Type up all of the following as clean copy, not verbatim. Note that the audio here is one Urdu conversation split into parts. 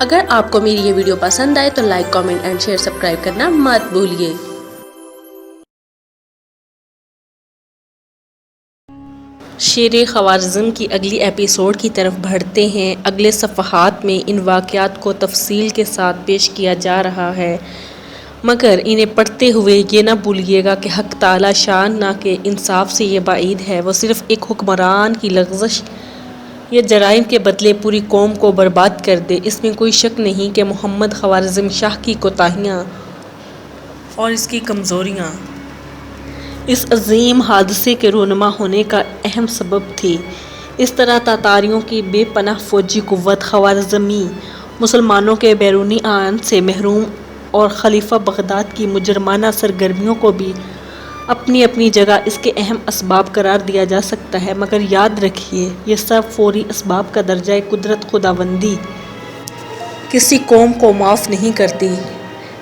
اگر آپ کو میری یہ ویڈیو پسند آئے تو like, comment and share, subscribe کرنا مت بھولیے۔ شیر خوارزم کی اگلی ایپیسوڈ کی طرف بڑھتے ہیں۔ اگلے صفحات میں ان واقعات کو تفصیل کے ساتھ پیش کیا جا رہا ہے، مگر انہیں پڑھتے ہوئے یہ نہ بھولیے گا کہ حق تعالی شان نہ کہ انصاف سے یہ بعید ہے وہ صرف ایک حکمران کی لغزش یا جرائم کے بدلے پوری قوم کو برباد کر دے۔ اس میں کوئی شک نہیں کہ محمد خوارزم شاہ کی کوتاہیاں اور اس کی کمزوریاں اس عظیم حادثے کے رونما ہونے کا اہم سبب تھی۔ اس طرح تاتاریوں کی بے پناہ فوجی قوت خوارزمی مسلمانوں کے بیرونی اعان سے محروم اور خلیفہ بغداد کی مجرمانہ سرگرمیوں کو بھی اپنی اپنی جگہ اس کے اہم اسباب قرار دیا جا سکتا ہے، مگر یاد رکھیے یہ سب فوری اسباب کا درجہ قدرت خداوندی کسی قوم کو معاف نہیں کرتی۔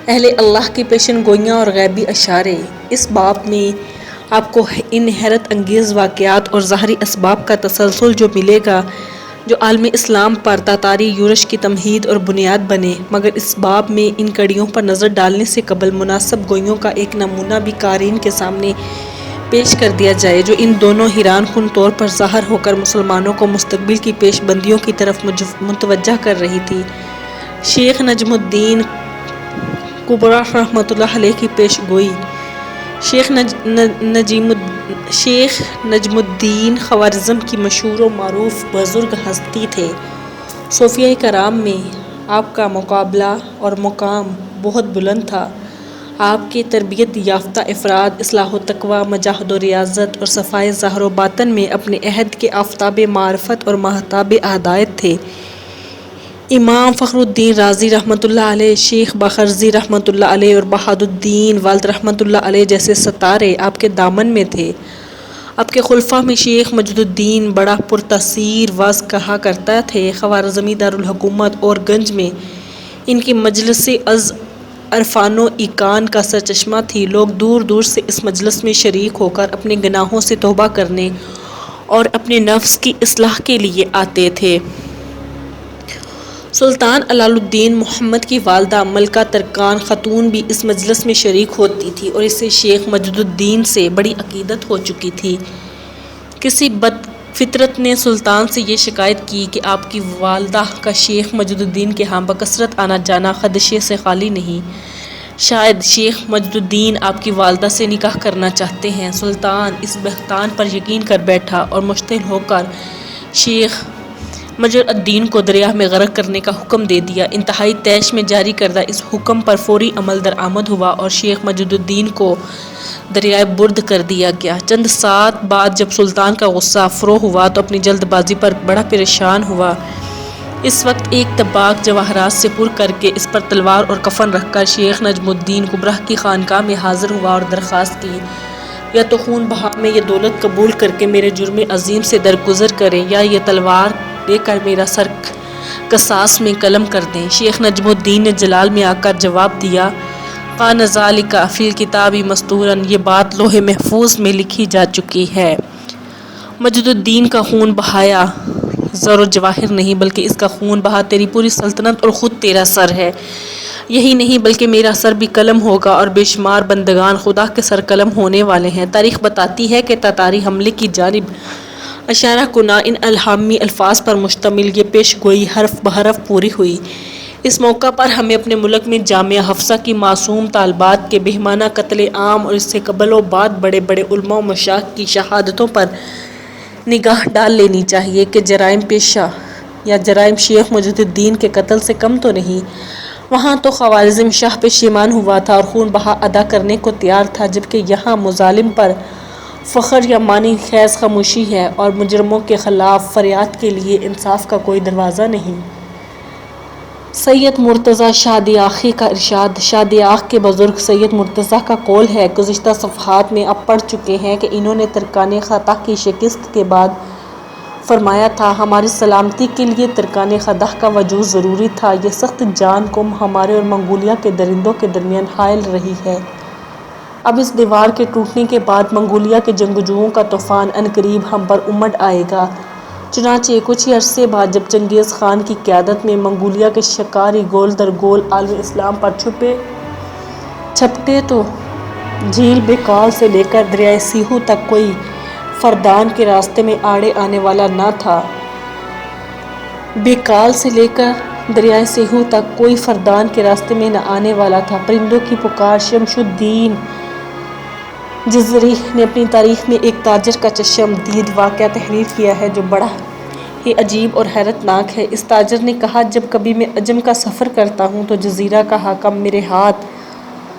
اہل اللہ کی پیشن گوئیاں اور غیبی اشارے۔ اس باب میں آپ کو ان حیرت انگیز واقعات اور ظاہری اسباب کا تسلسل جو ملے گا جو عالم اسلام پر تاتاری یورش کی تمہید اور بنیاد بنے، مگر اس باب میں ان کڑیوں پر نظر ڈالنے سے قبل مناسب گوئیوں کا ایک نمونہ بھی قارئین کے سامنے پیش کر دیا جائے جو ان دونوں حیران کن طور پر ظاہر ہو کر مسلمانوں کو مستقبل کی پیش بندیوں کی طرف متوجہ کر رہی تھی۔ شیخ نجم الدین کبرا رحمۃ اللہ علیہ کی پیش گوئی۔ شیخ نجم الدین خوارزم کی مشہور و معروف بزرگ ہستی تھے۔ صوفیہ کرام میں آپ کا مقابلہ اور مقام بہت بلند تھا۔ آپ کے تربیت یافتہ افراد اصلاح و تقویٰ، مجاہد و ریاضت اور صفائے ظاہر و باطن میں اپنے عہد کے آفتاب معرفت اور ماہتاب ہدایت تھے۔ امام فخر الدین رازی رحمۃ اللہ علیہ، شیخ باخرزی رحمۃ اللہ علیہ اور بہاد الدین والد رحمۃ اللہ علیہ جیسے ستارے آپ کے دامن میں تھے۔ آپ کے خلفاء میں شیخ مجد الدین بڑا پرتاثیر واعظ کہا کرتا تھے۔ خوارزمی دارالحکومت اور گنج میں ان کی مجلس عرفان و ایقان کا سرچشمہ تھی۔ لوگ دور دور سے اس مجلس میں شریک ہو کر اپنے گناہوں سے توبہ کرنے اور اپنے نفس کی اصلاح کے لیے آتے تھے۔ سلطان علال الدین محمد کی والدہ ملکہ ترکان خاتون بھی اس مجلس میں شریک ہوتی تھی اور اسے شیخ مجد الدین سے بڑی عقیدت ہو چکی تھی۔ کسی بد فطرت نے سلطان سے یہ شکایت کی کہ آپ کی والدہ کا شیخ مجد الدین کے ہاں بکثرت آنا جانا خدشے سے خالی نہیں، شاید شیخ مجد الدین آپ کی والدہ سے نکاح کرنا چاہتے ہیں۔ سلطان اس بہتان پر یقین کر بیٹھا اور مشتعل ہو کر شیخ مجد الدین کو دریا میں غرق کرنے کا حکم دے دیا۔ انتہائی طیش میں جاری کردہ اس حکم پر فوری عمل درآمد ہوا اور شیخ مجد الدین کو دریائے برد کر دیا گیا۔ چند ساعت بعد جب سلطان کا غصہ فروغ ہوا تو اپنی جلد بازی پر بڑا پریشان ہوا۔ اس وقت ایک طباخ جواہرات سے پر کر کے اس پر تلوار اور کفن رکھ کر شیخ نجم الدین کبرا کی خانقاہ میں حاضر ہوا اور درخواست کی، یا تو خون بہا میں یہ دولت قبول کر کے میرے جرم عظیم سے درگزر کریں یا یہ تلوار لے کر میرا سر قصاص میں قلم کر دیں۔ شیخ نجم الدین نے جلال میں آ کر جواب دیا، کان ذالک فی الکتاب مستورا، یہ بات لوح محفوظ میں لکھی جا چکی ہے۔ مجد الدین کا خون بہایا زر و جواہر نہیں بلکہ اس کا خون بہا تیری پوری سلطنت اور خود تیرا سر ہے۔ یہی نہیں بلکہ میرا سر بھی قلم ہوگا اور بے شمار بندگان خدا کے سر قلم ہونے والے ہیں۔ تاریخ بتاتی ہے کہ تاتاری حملے کی جانب اشارہ کنا ان الہامی الفاظ پر مشتمل یہ پیش گوئی حرف بحرف پوری ہوئی۔ اس موقع پر ہمیں اپنے ملک میں جامعہ حفصہ کی معصوم طالبات کے بہیمانہ قتل عام اور اس سے قبل و بعد بڑے بڑے علماء و مشائخ کی شہادتوں پر نگاہ ڈال لینی چاہیے کہ جرائم پیشہ یا جرائم شیخ مجد الدین کے قتل سے کم تو نہیں۔ وہاں تو خوارزم شاہ پشیمان ہوا تھا اور خون بہا ادا کرنے کو تیار تھا، جبکہ یہاں مظالم پر فخر یا معنی خیز خاموشی ہے اور مجرموں کے خلاف فریاد کے لیے انصاف کا کوئی دروازہ نہیں۔ سید مرتضیٰ شاہ دیاخی کا ارشاد۔ شاہ دیاخ کے بزرگ سید مرتضیٰ کا قول ہے، گزشتہ صفحات میں اب پڑھ چکے ہیں کہ انہوں نے ترکان خطا کی شکست کے بعد فرمایا تھا، ہماری سلامتی کے لیے ترکان خطا کا وجود ضروری تھا۔ یہ سخت جان کم ہمارے اور منگولیا کے درندوں کے درمیان حائل رہی ہے۔ اب اس دیوار کے ٹوٹنے کے بعد منگولیا کے جنگجوؤں کا طوفان عنقریب ہم پر امڈ آئے گا۔ چنانچہ کچھ ہی عرصے بعد جب چنگیز خان کی قیادت میں منگولیا کے شکاری گول در گول عالم اسلام پر چھپٹے تو جھیل بیکال سے لے کر دریائے سیہو تک کوئی فردان کے راستے میں آڑے آنے والا نہ تھا۔ بیکال سے لے کر دریائے سیہو تک کوئی فردان کے راستے میں نہ آنے والا تھا۔ پرندوں کی پکار۔ شمس الدین جزری نے اپنی تاریخ میں ایک تاجر کا چشم دید واقعہ تحریر کیا ہے جو بڑا ہی عجیب اور حیرت ناک ہے۔ اس تاجر نے کہا، جب کبھی میں عجم کا سفر کرتا ہوں تو جزیرہ کا حاکم میرے ہاتھ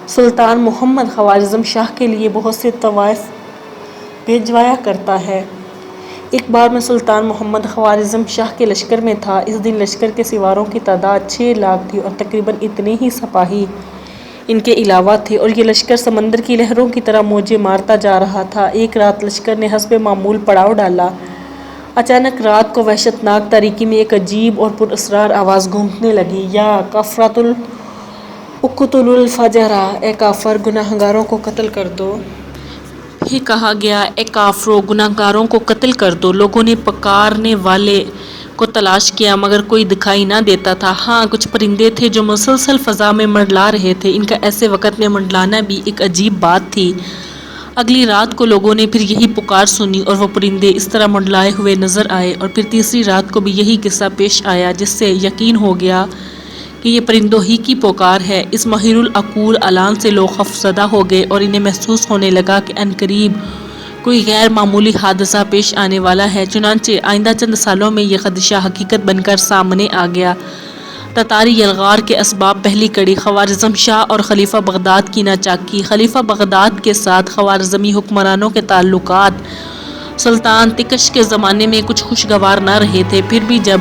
سلطان محمد خوارزم شاہ کے لیے بہت سے طوائف بھیجوایا کرتا ہے۔ ایک بار میں سلطان محمد خوارزم شاہ کے لشکر میں تھا۔ اس دن لشکر کے سواروں کی تعداد 6 لاکھ تھی اور تقریباً اتنے ہی سپاہی ان کے علاوہ تھے، اور یہ لشکر سمندر کی لہروں کی طرح موجیں مارتا جا رہا تھا۔ ایک رات لشکر نے حسب معمول پڑاؤ ڈالا۔ اچانک رات کو وحشت ناک تاریکی میں ایک عجیب اور پراسرار آواز گونجنے لگی، یا کافرۃ اقتلوا الفجرا، اے کافر گناہ گاروں کو قتل کر دو۔ پھر کہا گیا، اے کافرو گناہ گاروں کو قتل کر دو۔ لوگوں نے پکارنے والے کو تلاش کیا مگر کوئی دکھائی نہ دیتا تھا۔ ہاں کچھ پرندے تھے جو مسلسل فضا میں منڈلا رہے تھے۔ ان کا ایسے وقت میں منڈلانا بھی ایک عجیب بات تھی۔ اگلی رات کو لوگوں نے پھر یہی پکار سنی اور وہ پرندے اس طرح منڈلائے ہوئے نظر آئے، اور پھر تیسری رات کو بھی یہی قصہ پیش آیا، جس سے یقین ہو گیا کہ یہ پرندوں ہی کی پکار ہے۔ اس ماہر العقول اعلان سے لوگ خوفزدہ ہو گئے اور انہیں محسوس ہونے لگا کہ عنقریب کوئی غیر معمولی حادثہ پیش آنے والا ہے۔ چنانچہ آئندہ چند سالوں میں یہ خدشہ حقیقت بن کر سامنے آ گیا۔ تتاری یلغار کے اسباب: پہلی کڑی، خوارزم شاہ اور خلیفہ بغداد کی ناچاکی۔ خلیفہ بغداد کے ساتھ خوارزمی حکمرانوں کے تعلقات سلطان تکش کے زمانے میں کچھ خوشگوار نہ رہے تھے۔ پھر بھی جب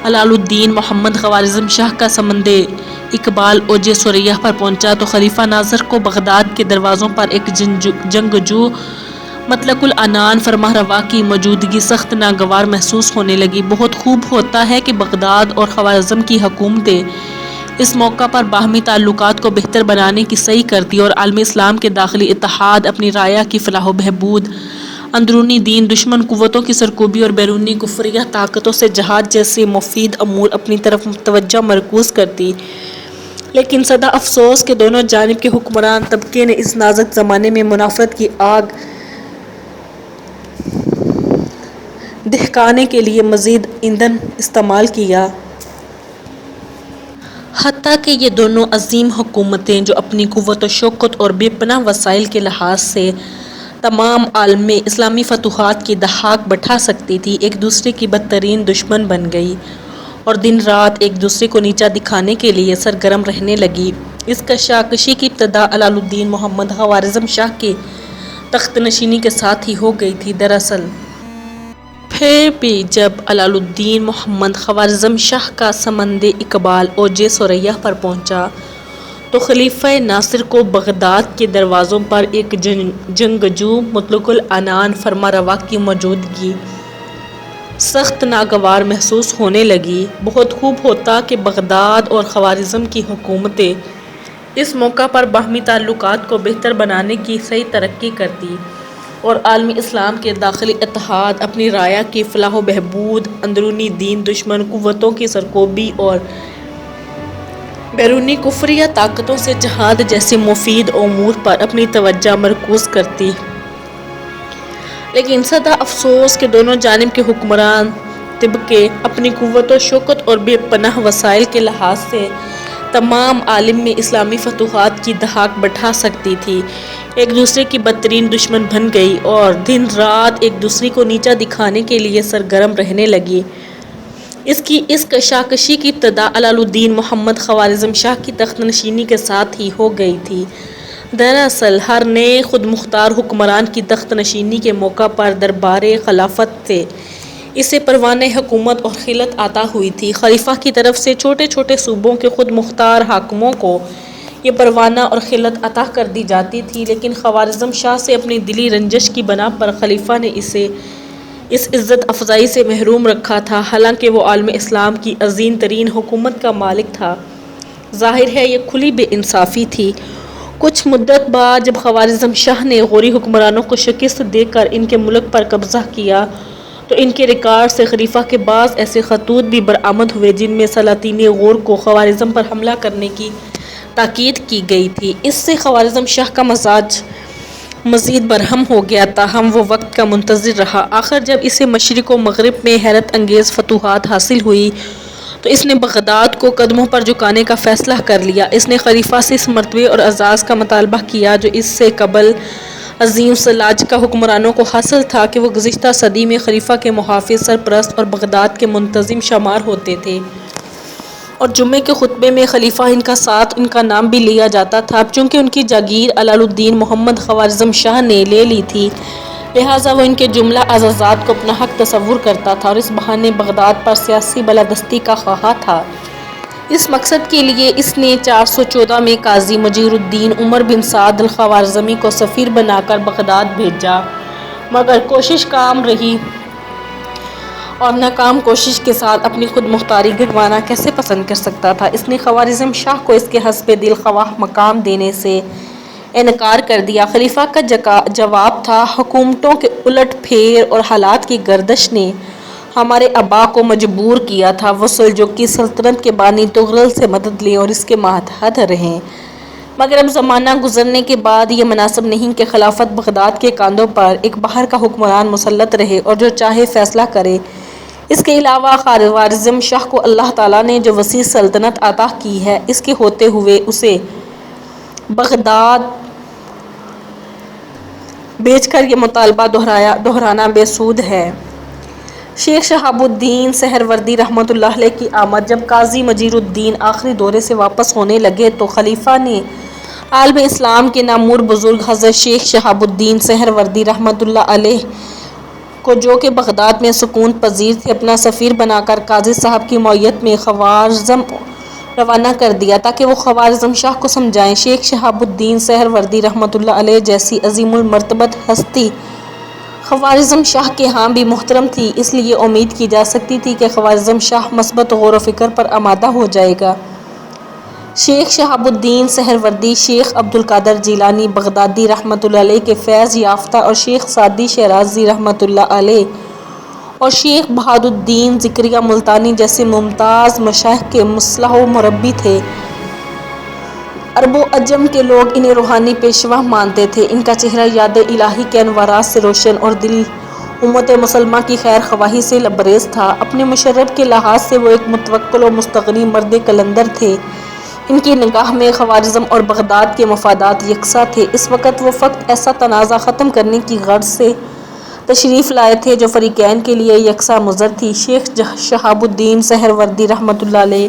علال الدین محمد خوارزم شاہ کا سمند اقبال اوج ثریہ پر پہنچا تو خلیفہ ناظر کو بغداد کے دروازوں پر ایک جنگجو مطلق العنان فرمانروا کی موجودگی سخت ناگوار محسوس ہونے لگی۔ بہت خوب ہوتا ہے کہ بغداد اور خوارزم کی حکومتیں اس موقع پر باہمی تعلقات کو بہتر بنانے کی سعی کرتی اور عالم اسلام کے داخلی اتحاد، اپنی رعایا کی فلاح و بہبود، اندرونی دین دشمن قوتوں کی سرکوبی اور بیرونی کفریہ طاقتوں سے جہاد جیسے مفید امور اپنی طرف توجہ مرکوز کرتی۔ لیکن سدا افسوس کہ دونوں جانب کے حکمران طبقے نے اس نازک زمانے میں منافرت کی آگ دہکانے کے لیے مزید ایندھن استعمال کیا۔ حتیٰ کہ یہ دونوں عظیم حکومتیں جو اپنی قوت و شوکت اور بے پناہ وسائل کے لحاظ سے تمام عالم میں اسلامی فتوحات کی دھاک بٹھا سکتی تھی، ایک دوسرے کی بدترین دشمن بن گئی اور دن رات ایک دوسرے کو نیچا دکھانے کے لیے سرگرم رہنے لگی۔ اس کشاکشی کی ابتدا علال الدین محمد خوارزم شاہ کی تخت نشینی کے ساتھ ہی ہو گئی تھی۔ دراصل پھر بھی جب علال الدین محمد خوارزم شاہ کا سمند اقبال اوج ثریہ پر پہنچا تو خلیفہ ناصر کو بغداد کے دروازوں پر ایک جنگجو مطلق العنان فرمانروا کی موجودگی سخت ناگوار محسوس ہونے لگی۔ بہت خوب ہوتا کہ بغداد اور خوارزم کی حکومتیں اس موقع پر باہمی تعلقات کو بہتر بنانے کی صحیح ترقی کرتی اور عالم اسلام کے داخلی اتحاد، اپنی رعایا کی فلاح و بہبود، اندرونی دین دشمن قوتوں کی سرکوبی اور بیرونی کفریہ طاقتوں سے جہاد جیسے مفید امور پر اپنی توجہ مرکوز کرتی۔ لیکن سدا افسوس کہ دونوں جانب کے حکمران طبقے اپنی قوت و شوکت اور بے پناہ وسائل کے لحاظ سے تمام عالم میں اسلامی فتوحات کی دھاک بٹھا سکتی تھی، ایک دوسرے کی بدترین دشمن بن گئی اور دن رات ایک دوسرے کو نیچا دکھانے کے لیے سرگرم رہنے لگی۔ اس کشاکشی کی ابتدا علال الدین محمد خوارزم شاہ کی تخت نشینی کے ساتھ ہی ہو گئی تھی۔ دراصل ہر نئے خود مختار حکمران کی تخت نشینی کے موقع پر دربار خلافت سے اسے پروانۂ حکومت اور خلعت عطا ہوئی تھی۔ خلیفہ کی طرف سے چھوٹے چھوٹے صوبوں کے خود مختار حاکموں کو یہ پروانہ اور خلعت عطا کر دی جاتی تھی، لیکن خوارزم شاہ سے اپنی دلی رنجش کی بنا پر خلیفہ نے اسے اس عزت افزائی سے محروم رکھا تھا، حالانکہ وہ عالم اسلام کی عظیم ترین حکومت کا مالک تھا۔ ظاہر ہے یہ کھلی بے انصافی تھی۔ کچھ مدت بعد جب خوارزم شاہ نے غوری حکمرانوں کو شکست دے کر ان کے ملک پر قبضہ کیا تو ان کے ریکارڈ سے خلیفہ کے بعض ایسے خطوط بھی برآمد ہوئے جن میں سلاطین غور کو خوارزم پر حملہ کرنے کی تاکید کی گئی تھی۔ اس سے خوارزم شاہ کا مزاج مزید برہم ہو گیا، تاہم وہ وقت کا منتظر رہا۔ آخر جب اسے مشرق و مغرب میں حیرت انگیز فتوحات حاصل ہوئی تو اس نے بغداد کو قدموں پر جھکانے کا فیصلہ کر لیا۔ اس نے خلیفہ سے اس مرتبے اور اعزاز کا مطالبہ کیا جو اس سے قبل عظیم سلاجقہ حکمرانوں کو حاصل تھا کہ وہ گزشتہ صدی میں خلیفہ کے محافظ، سرپرست اور بغداد کے منتظم شمار ہوتے تھے، اور جمعے کے خطبے میں خلیفہ ان کا ساتھ ان کا نام بھی لیا جاتا تھا۔ اب چونکہ ان کی جاگیر علال الدین محمد خوارزم شاہ نے لے لی تھی، لہٰذا وہ ان کے جملہ اعزازات کو اپنا حق تصور کرتا تھا اور اس بہانے بغداد پر سیاسی بالادستی کا خواہاں تھا۔ اس مقصد کے لیے اس نے 414 میں قاضی مجیر الدین عمر بن سعد الخوارزمی کو سفیر بنا کر بغداد بھیجا، مگر کوشش کام رہی اور ناکام کوشش کے ساتھ اپنی خود مختاری گنوانا کیسے پسند کر سکتا تھا۔ اس نے خوارزم شاہ کو اس کے حسب دل خواہ مقام دینے سے انکار کر دیا۔ خلیفہ کا جواب تھا، حکومتوں کے الٹ پھیر اور حالات کی گردش نے ہمارے آبا کو مجبور کیا تھا وہ سلجوقی سلطنت کے بانی تغرل سے مدد لیں اور اس کے ماتحت رہیں، مگر اب زمانہ گزرنے کے بعد یہ مناسب نہیں کہ خلافت بغداد کے کاندھوں پر ایک باہر کا حکمران مسلط رہے اور جو چاہے فیصلہ کرے۔ اس کے علاوہ خوارزم شاہ کو اللہ تعالیٰ نے جو وسیع سلطنت عطا کی ہے، اس کے ہوتے ہوئے اسے بغداد بیچ کر یہ مطالبہ دہرانا بے سود ہے۔ شیخ شہاب الدین سہروردی رحمۃ اللہ علیہ کی آمد۔ جب قاضی مجیر الدین آخری دورے سے واپس ہونے لگے تو خلیفہ نے عالم اسلام کے نامور بزرگ حضرت شیخ شہاب الدین سہروردی رحمۃ اللہ علیہ کو، جو کہ بغداد میں سکون پذیر تھے، اپنا سفیر بنا کر قاضی صاحب کی معیت میں خوارزم روانہ کر دیا تاکہ وہ خوارزم شاہ کو سمجھائیں۔ شیخ شہاب الدین سہروردی رحمۃ اللہ علیہ جیسی عظیم المرتبت ہستی خوارزم شاہ کے ہاں بھی محترم تھی، اس لیے امید کی جا سکتی تھی کہ خوارزم شاہ مثبت غور و فکر پر آمادہ ہو جائے گا۔ شیخ شہاب الدین سہروردی، شیخ عبد القادر جیلانی بغدادی رحمۃ اللہ علیہ کے فیض یافتہ اور شیخ سعدی شیرازی رحمۃ اللہ علیہ اور شیخ بہادالدین ذکریہ ملتانی جیسے ممتاز مشائخ کے مصلح و مربی تھے۔ عرب و عجم کے لوگ انہیں روحانی پیشوا مانتے تھے۔ ان کا چہرہ یاد الہی کے انوارات سے روشن اور دل امت مسلمہ کی خیر خواہی سے لبریز تھا۔ اپنے مشرب کے لحاظ سے وہ ایک متوکل و مستغنی مرد کلندر تھے۔ ان کی نگاہ میں خوارزم اور بغداد کے مفادات یکساں تھے۔ اس وقت وہ فقط ایسا تنازع ختم کرنے کی غرض سے تشریف لائے تھے جو فریقین کے لیے یکساں مضر تھی۔ شیخ شہاب الدین سہروردی رحمۃ اللہ علیہ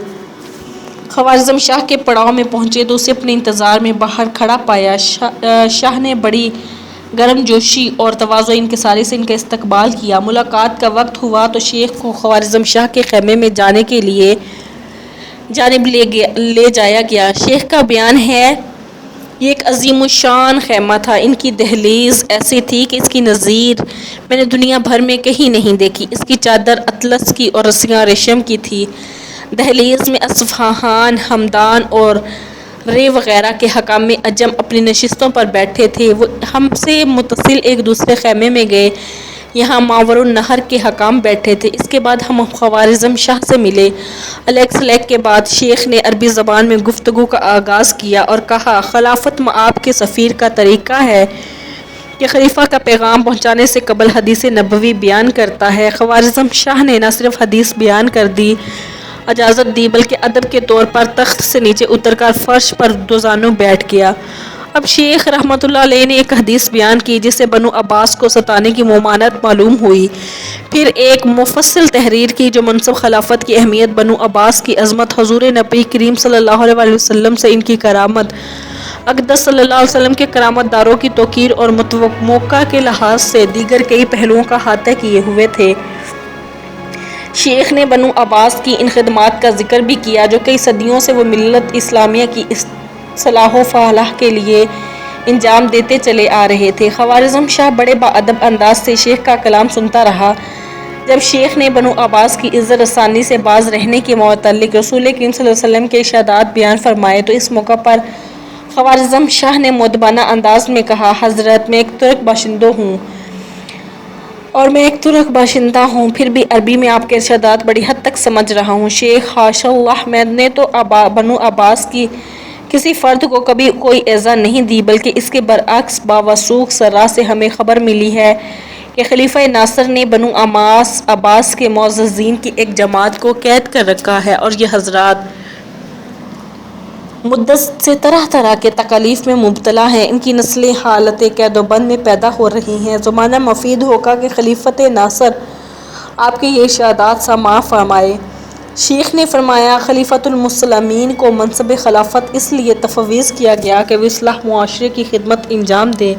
خوارزم شاہ کے پڑاؤ میں پہنچے تو اسے اپنے انتظار میں باہر کھڑا پایا۔ شاہ نے بڑی گرم جوشی اور تواضع انکساری سے ان کا استقبال کیا۔ ملاقات کا وقت ہوا تو شیخ کو خوارزم شاہ کے خیمے میں جانے کے لیے جانب لے جایا گیا۔ شیخ کا بیان ہے، یہ ایک عظیم الشان خیمہ تھا۔ ان کی دہلیز ایسی تھی کہ اس کی نظیر میں نے دنیا بھر میں کہیں نہیں دیکھی۔ اس کی چادر اطلس کی اور رسیاں ریشم کی تھی۔ دہلیز میں اصفہان، ہمدان اور رے وغیرہ کے حکام عجم اپنی نشستوں پر بیٹھے تھے۔ وہ ہم سے متصل ایک دوسرے خیمے میں گئے، یہاں ماور النہر کے حکام بیٹھے تھے۔ اس کے بعد ہم خوارزم شاہ سے ملے۔ علیک سلیک کے بعد شیخ نے عربی زبان میں گفتگو کا آغاز کیا اور کہا، خلافت مآب کے سفیر کا طریقہ ہے کہ خلیفہ کا پیغام پہنچانے سے قبل حدیث نبوی بیان کرتا ہے۔ خوارزم شاہ نے نہ صرف حدیث بیان کر دی، اجازت دی، بلکہ ادب کے طور پر تخت سے نیچے اتر کر فرش پر دوزانوں بیٹھ گیا۔ اب شیخ رحمۃ اللہ علیہ نے ایک حدیث بیان کی جسے بنو عباس کو ستانے کی ممانعت معلوم ہوئی، پھر ایک مفصل تحریر کی جو منصب خلافت کی اہمیت، بنو عباس کی عظمت، حضور نبی کریم صلی اللہ علیہ وسلم سے ان کی کرامت، اقدس صلی اللہ علیہ وسلم کے کرامت داروں کی توقیر اور موقع کے لحاظ سے دیگر کئی پہلوؤں کا احاطہ کیے ہوئے تھے۔ شیخ نے بنو عباس کی ان خدمات کا ذکر بھی کیا جو کئی صدیوں سے وہ ملت اسلامیہ کی صلاح و فلاح کے لیے انجام دیتے چلے آ رہے تھے۔ خوارزم شاہ بڑے باادب انداز سے شیخ کا کلام سنتا رہا۔ جب شیخ نے بنو عباس کی عزت رسانی سے باز رہنے کے متعلق رسول کریم صلی اللہ علیہ وسلم کے ارشادات بیان فرمائے تو اس موقع پر خوارزم شاہ نے مؤدبانہ انداز میں کہا، حضرت، میں ایک ترک باشندہ ہوں، اور میں ایک ترک باشندہ ہوں، پھر بھی عربی میں آپ کے ارشادات بڑی حد تک سمجھ رہا ہوں۔ شیخ: حاشا اللہ، میں نے تو بنو عباس کی کسی فرد کو کبھی کوئی ایذا نہیں دی، بلکہ اس کے برعکس باوثوق ذرائع سے ہمیں خبر ملی ہے کہ خلیفہ ناصر نے بنو عباس کے معززین کی ایک جماعت کو قید کر رکھا ہے، اور یہ حضرات مدت سے طرح طرح کے تکالیف میں مبتلا ہیں۔ ان کی نسلیں حالت قید و بند میں پیدا ہو رہی ہیں۔ زمانہ مفید ہوگا کہ خلیفۃ ناصر آپ کے یہ ارشادات سماع فرمائے۔ شیخ نے فرمایا، خلیفۃ المسلمین کو منصب خلافت اس لیے تفویض کیا گیا کہ وہ اصلاح معاشرے کی خدمت انجام دیں،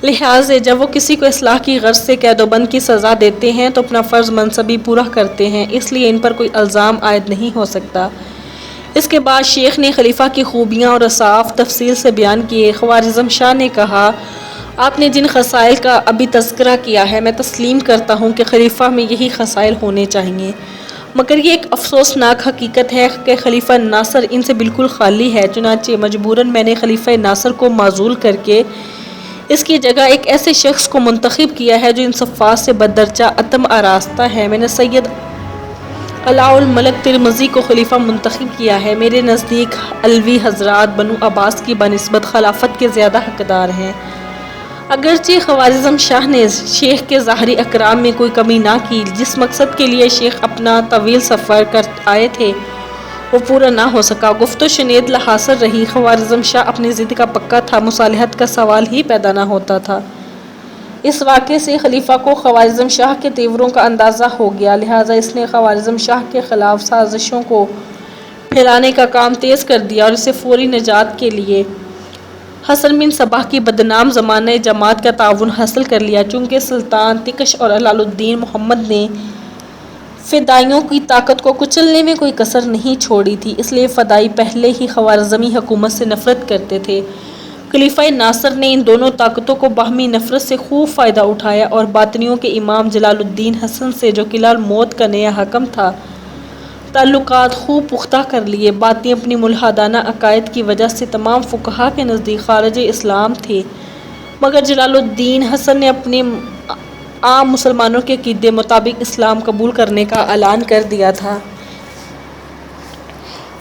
لہٰذا جب وہ کسی کو اصلاح کی غرض سے قید و بند کی سزا دیتے ہیں تو اپنا فرض منصبی پورا کرتے ہیں، اس لیے ان پر کوئی الزام عائد نہیں ہو سکتا۔ اس کے بعد شیخ نے خلیفہ کی خوبیاں اور اوصاف تفصیل سے بیان کیے۔ خوارزم شاہ نے کہا، آپ نے جن خصائل کا ابھی تذکرہ کیا ہے، میں تسلیم کرتا ہوں کہ خلیفہ میں یہی خصائل ہونے چاہیے، مگر یہ ایک افسوسناک حقیقت ہے کہ خلیفہ ناصر ان سے بالکل خالی ہے، چنانچہ مجبوراً میں نے خلیفہ ناصر کو معزول کر کے اس کی جگہ ایک ایسے شخص کو منتخب کیا ہے جو ان صفات سے بدرجہ اتم آراستہ ہے۔ میں نے سید علاء الملک ترمذی کو خلیفہ منتخب کیا ہے۔ میرے نزدیک علوی حضرات بنو عباس کی بنسبت خلافت کے زیادہ حقدار ہیں۔ اگرچہ خوارزم شاہ نے شیخ کے ظاہری اکرام میں کوئی کمی نہ کی، جس مقصد کے لیے شیخ اپنا طویل سفر کر آئے تھے وہ پورا نہ ہو سکا۔ گفت و شنید حاصل رہی۔ خوارزم شاہ اپنی ضد کا پکا تھا، مصالحت کا سوال ہی پیدا نہ ہوتا تھا۔ اس واقعے سے خلیفہ کو خوارزم شاہ کے تیوروں کا اندازہ ہو گیا، لہٰذا اس نے خوارزم شاہ کے خلاف سازشوں کو پھیلانے کا کام تیز کر دیا اور اسے فوری نجات کے لیے حسن بن صباح کی بدنام زمانہ جماعت کا تعاون حاصل کر لیا۔ چونکہ سلطان تکش اور جلال الدین محمد نے فدائیوں کی طاقت کو کچلنے میں کوئی کسر نہیں چھوڑی تھی، اس لیے فدائی پہلے ہی خوارزمی حکومت سے نفرت کرتے تھے۔ خلیفہ ناصر نے ان دونوں طاقتوں کو باہمی نفرت سے خوب فائدہ اٹھایا اور باطنیوں کے امام جلال الدین حسن سے، جو قلعہ الموت کا نیا حاکم تھا، تعلقات خوب پختہ کر لیے۔ باطنی اپنی ملحدانہ عقائد کی وجہ سے تمام فقہا کے نزدیک خارج اسلام تھے، مگر جلال الدین حسن نے اپنے عام مسلمانوں کے عقیدے مطابق اسلام قبول کرنے کا اعلان کر دیا تھا۔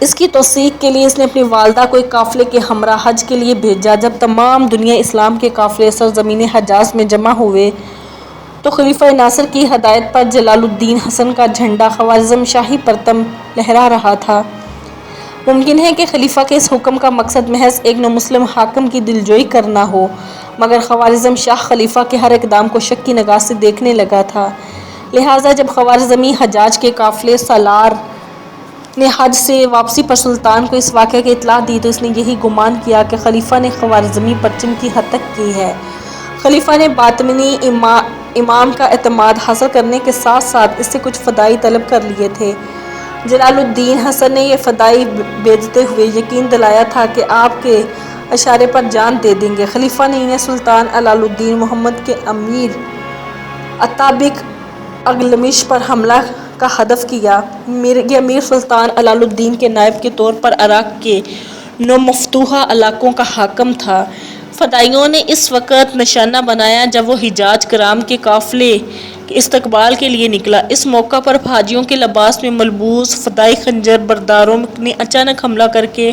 اس کی توثیق کے لیے اس نے اپنی والدہ کو ایک قافلے کے ہمراہ حج کے لیے بھیجا۔ جب تمام دنیا اسلام کے قافلے سرزمین حجاز میں جمع ہوئے تو خلیفہ ناصر کی ہدایت پر جلال الدین حسن کا جھنڈا خوارزم شاہی پرتم لہرا رہا تھا۔ ممکن ہے کہ خلیفہ کے اس حکم کا مقصد محض ایک نومسلم حاکم کی دلجوئی کرنا ہو، مگر خوارزم شاہ خلیفہ کے ہر اقدام کو شک کی نگاہ سے دیکھنے لگا تھا، لہٰذا جب خوارزمی حجاج کے قافلے سالار نے حج سے واپسی پر سلطان کو اس واقعے کی اطلاع دی تو اس نے یہی گمان کیا کہ خلیفہ نے خوارزمی پرچم کی ہتک کی ہے۔ خلیفہ نے باطنی امام کا اعتماد حاصل کرنے کے ساتھ ساتھ اس سے کچھ فدائی طلب کر لیے تھے۔ جلال الدین حسن نے یہ فدائی بھیجتے ہوئے یقین دلایا تھا کہ آپ کے اشارے پر جان دے دیں گے۔ خلیفہ نے انہیں سلطان جلال الدین محمد کے امیر اتابک اغلمش پر حملہ کا ہدف کیا۔ یہ امیر سلطان جلال الدین کے نائب کے طور پر عراق کے نومفتوحہ علاقوں کا حاکم تھا۔ فدائیوں نے اس وقت نشانہ بنایا جب وہ حجاج کرام کے قافلے کے استقبال کے لیے نکلا۔ اس موقع پر حاجیوں کے لباس میں ملبوس فدائی خنجر برداروں نے اچانک حملہ کر کے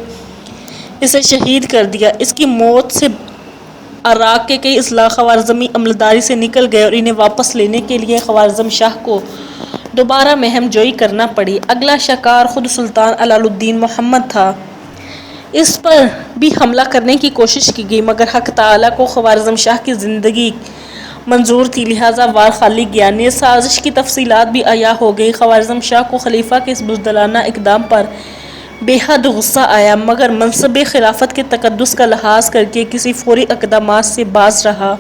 اسے شہید کر دیا۔ اس کی موت سے عراق کے کئی اضلاع خوارزمی عملداری سے نکل گئے اور انہیں واپس لینے کے لیے خوارزم شاہ کو دوبارہ مہم جوئی کرنا پڑی۔ اگلا شکار خود سلطان جلال الدین محمد تھا۔ اس پر بھی حملہ کرنے کی کوشش کی گئی، مگر حق تعالیٰ کو خوارزم شاہ کی زندگی منظور تھی، لہٰذا وار خالی گیا۔ نیز سازش کی تفصیلات بھی عیاں ہو گئی۔ خوارزم شاہ کو خلیفہ کے اس بزدلانہ اقدام پر بے حد غصہ آیا، مگر منصب خلافت کے تقدس کا لحاظ کر کے کسی فوری اقدامات سے باز رہا۔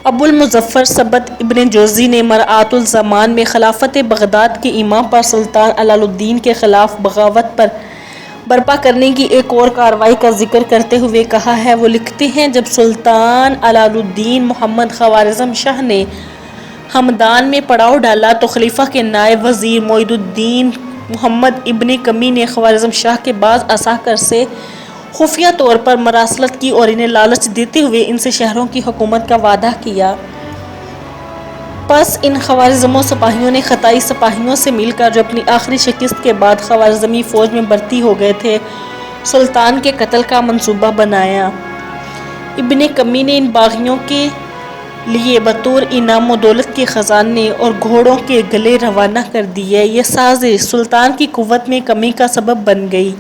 ابو المظفر ثبت ابن جوزی نے مرآت الزمان میں خلافت بغداد کے امام پر سلطان جلال الدین کے خلاف بغاوت برپا کرنے کی ایک اور کارروائی کا ذکر کرتے ہوئے کہا ہے، وہ لکھتے ہیں، جب سلطان جلال الدین محمد خوارزم شاہ نے ہمدان میں پڑاؤ ڈالا تو خلیفہ کے نائب وزیر معید الدین محمد ابن کمی نے خوارزم شاہ کے بعض عساکر سے خفیہ طور پر مراسلت کی اور انہیں لالچ دیتے ہوئے ان سے شہروں کی حکومت کا وعدہ کیا۔ پس ان خوارزم سپاہیوں نے خطائی سپاہیوں سے مل کر جو اپنی آخری شکست کے بعد خوارزمی فوج میں بھرتی ہو گئے تھے سلطان کے قتل کا منصوبہ بنایا۔ ابن کمی نے ان باغیوں کے لیے بطور انعام و دولت کے خزانے اور گھوڑوں کے گلے روانہ کر دیے۔ یہ سازش سلطان کی قوت میں کمی کا سبب بن گئی۔